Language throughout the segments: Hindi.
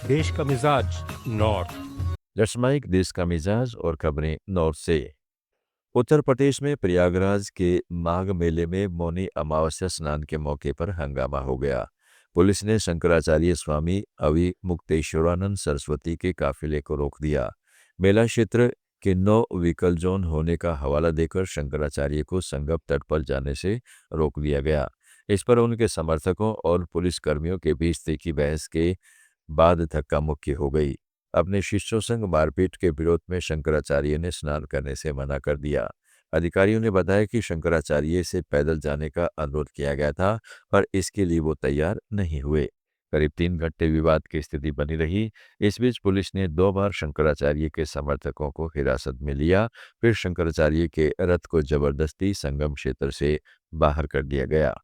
देश का मिजाज नॉर्थ। लक्ष्माइक देश का मिजाज और खबरें नॉर्थ से। उत्तर प्रदेश में प्रयागराज के माघ मेले में मौनी अमावस्या स्नान के मौके पर हंगामा हो गया। पुलिस ने शंकराचार्य स्वामी अवि मुक्तेश्वरानंद सरस्वती के काफिले को रोक दिया। मेला क्षेत्र के 9 व्हीकल जोन होने का हवाला देकर शंकराचार्य को संगम तट पर जाने से रोक दिया गया। इस पर उनके समर्थकों और पुलिसकर्मियों के बीच तीखी बहस के बाद धक्का मुक्की हो गई। अपने शिष्यों संग मारपीट के विरोध में शंकराचार्य ने स्नान करने से मना कर दिया। अधिकारियों ने बताया कि शंकराचार्य से पैदल जाने का अनुरोध किया गया था, पर इसके लिए वो तैयार नहीं हुए। करीब 3 घंटे विवाद की स्थिति बनी रही। इस बीच पुलिस ने 2 बार शंकराचार्य के समर्थकों को हिरासत में लिया। फिर शंकराचार्य के रथ को जबरदस्ती संगम क्षेत्र से बाहर कर दिया गया।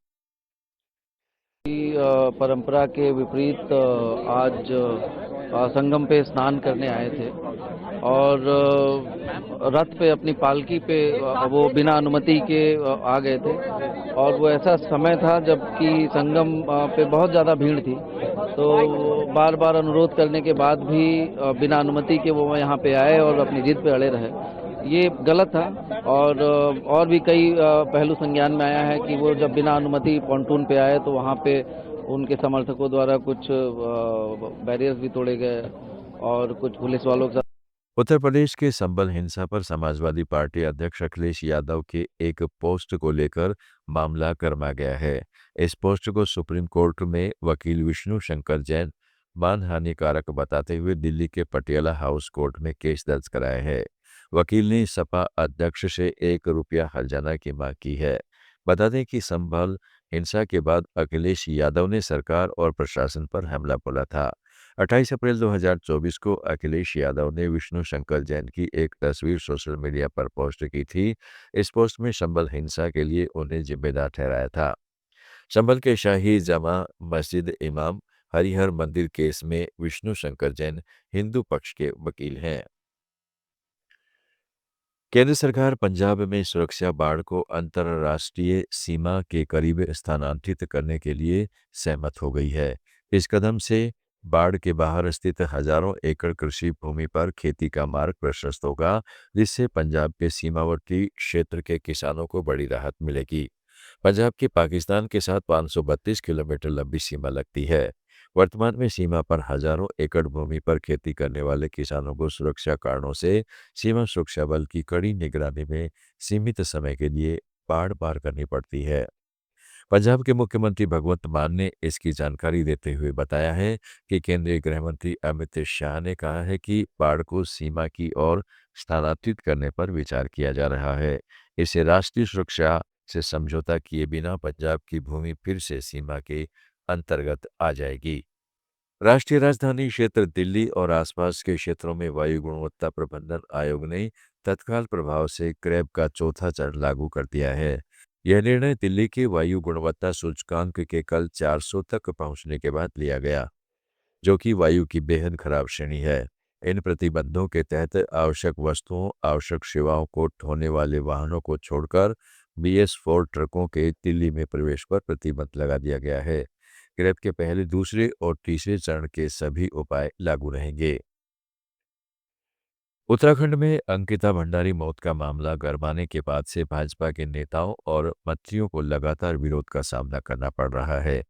परंपरा के विपरीत आज संगम पे स्नान करने आए थे और रथ पे अपनी पालकी पे वो बिना अनुमति के आ गए थे और वो ऐसा समय था जबकि संगम पे बहुत ज़्यादा भीड़ थी, तो बार बार अनुरोध करने के बाद भी बिना अनुमति के वो यहाँ पे आए और अपनी जिद पे अड़े रहे। ये गलत था और भी कई पहलू संज्ञान में आया है कि वो जब बिना अनुमति पॉन्टून पे आए तो वहाँ पे उनके समर्थकों द्वारा कुछ बैरियर्स भी तोड़े गए और कुछ पुलिस वालों के साथ। उत्तर प्रदेश के संभल हिंसा पर समाजवादी पार्टी अध्यक्ष अखिलेश यादव के एक पोस्ट को लेकर मामला गरमा गया है। इस पोस्ट को सुप्रीम कोर्ट में वकील विष्णु शंकर जैन मानहानिकारक बताते हुए दिल्ली के पटियाला हाउस कोर्ट में केस दर्ज कराया है। वकील ने सपा अध्यक्ष से ₹1 हर्जाना की मांग की है। बता दें कि संभल हिंसा के बाद अखिलेश यादव ने सरकार और प्रशासन पर हमला बोला था। 28 अप्रैल 2024 को अखिलेश यादव ने विष्णु शंकर जैन की एक तस्वीर सोशल मीडिया पर पोस्ट की थी। इस पोस्ट में संभल हिंसा के लिए उन्हें जिम्मेदार ठहराया था। संभल के शाही जमा मस्जिद इमाम हरिहर मंदिर केस में विष्णु शंकर जैन हिंदू पक्ष के वकील हैं। केंद्र सरकार पंजाब में सुरक्षा बाड़ को अंतर्राष्ट्रीय सीमा के करीब स्थानांतरित करने के लिए सहमत हो गई है। इस कदम से बाढ़ के बाहर स्थित हजारों एकड़ कृषि भूमि पर खेती का मार्ग प्रशस्त होगा, जिससे पंजाब के सीमावर्ती क्षेत्र के किसानों को बड़ी राहत मिलेगी। पंजाब की पाकिस्तान के साथ 532 किलोमीटर लंबी सीमा लगती है। वर्तमान में सीमा पर हजारों एकड़ भूमि पर खेती करने वाले किसानों को सुरक्षा कारणों से सीमा सुरक्षा बल की कड़ी निगरानी में सीमित समय के लिए बाढ़ पार करनी पड़ती है। पंजाब के मुख्यमंत्री भगवंत मान ने इसकी जानकारी देते हुए बताया है कि केंद्रीय गृह मंत्री अमित शाह ने कहा है कि बाढ़ को सीमा की ओर स्थानांतरित करने पर विचार किया जा रहा है। इससे राष्ट्रीय सुरक्षा से समझौता किए बिना पंजाब की भूमि फिर से सीमा के अंतर्गत आ जाएगी। राष्ट्रीय राजधानी क्षेत्र दिल्ली और आसपास के क्षेत्रों में वायु गुणवत्ता प्रबंधन आयोग ने तत्काल प्रभाव से क्रैब का चौथा चरण लागू कर दिया है। यह निर्णय दिल्ली के वायु गुणवत्ता सूचकांक के कल 400 तक पहुंचने के बाद लिया गया, जो कि वायु की बेहद खराब श्रेणी है। इन प्रतिबंधों के तहत आवश्यक वस्तुओं, आवश्यक सेवाओं को ढोने वाले वाहनों को छोड़कर BS4 ट्रकों के दिल्ली में प्रवेश पर प्रतिबंध लगा दिया गया है। क्रैब के पहले, दूसरे और तीसरे चरण के सभी उपाय लागू रहेंगे। उत्तराखंड में अंकिता भंडारी मौत का मामला गरमाने के बाद से भाजपा के नेताओं और मंत्रियों को लगातार विरोध का सामना करना पड़ रहा है।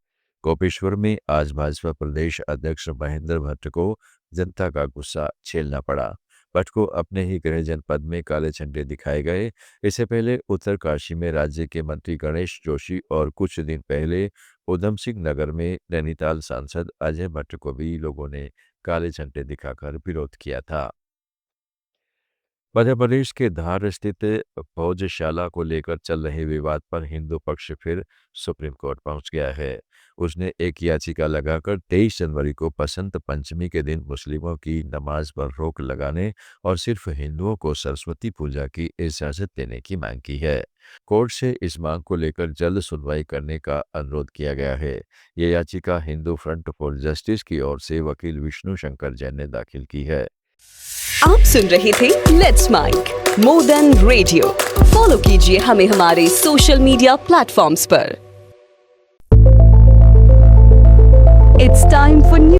गोपेश्वर में आज भाजपा प्रदेश अध्यक्ष महेंद्र भट्ट को जनता का गुस्सा झेलना पड़ा। भट्ट को अपने ही गृह जनपद में काले झंडे दिखाए गए। इससे पहले उत्तरकाशी में राज्य के मंत्री गणेश जोशी और कुछ दिन पहले उधम सिंह नगर में नैनीताल सांसद अजय भट्ट को भी लोगों ने काले झंडे दिखाकर विरोध किया था। मध्य प्रदेश के धार स्थित भोजशाला को लेकर चल रहे विवाद पर हिंदू पक्ष फिर सुप्रीम कोर्ट पहुंच गया है। उसने एक याचिका लगाकर 23 जनवरी को बसंत पंचमी के दिन मुस्लिमों की नमाज पर रोक लगाने और सिर्फ हिंदुओं को सरस्वती पूजा की इजाजत देने की मांग की है। कोर्ट से इस मांग को लेकर जल्द सुनवाई करने का अनुरोध किया गया है। यह याचिका हिंदू फ्रंट फॉर जस्टिस की ओर से वकील विष्णु शंकर जैन ने दाखिल की है। आप सुन रहे थे let's mike more than radio. Follow कीजिए हमें हमारे सोशल मीडिया प्लेटफॉर्म्स पर। It's time for